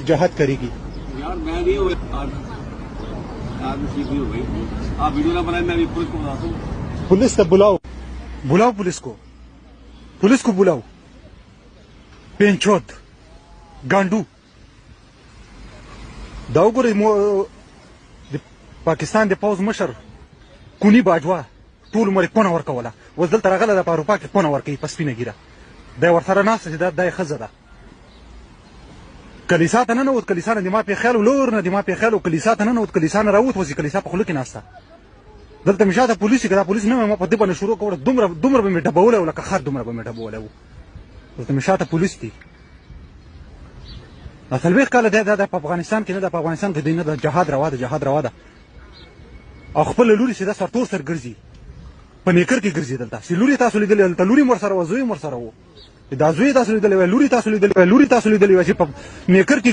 जहाद करेगी। यार मैं नहीं हुआ आज ठीक नहीं हो गई। आप वीडियो ना बनाए, मैं अभी पुलिस को बताता हूँ। पुलिस तब बुलाओ, बुलाओ पुलिस को बुलाओ। पेंचोद गांडू दाउगुर पाकिस्तान दे पौज मशर कुनी बाजवा टूल मरे कोना वर्कवला वजल तरगला د پاروپا کې कोना ورکې پسپینه ګیره د ورسره ناس چې د خزه ده کلیسا ته نه نوت کلیسا نه د ما په خیال ولور نه د ما په خیال کلیسا ته نه نوت کلیسا نه راوت وځي کلیسا په خلک ناسته دلته مشاته پولیس کړه پولیس نه ما په دې باندې شروع کړ دومره به مې ډبوله ولا که خر دومره به مې ډبوله دلته مشاته پولیس دي اصل به کله د افغانستان کې نه د افغانستان کې دینه د جهاد روا ده او خپل لوري سیده سرتور سر ګرځي په نیکر کې ګرځي دلته چې لوري تاسو لیدلې دلته لوري مر سره وزوي مر سره وو دا زوی تاسو لیدلې لوري تاسو لیدلې چې په نیکر کې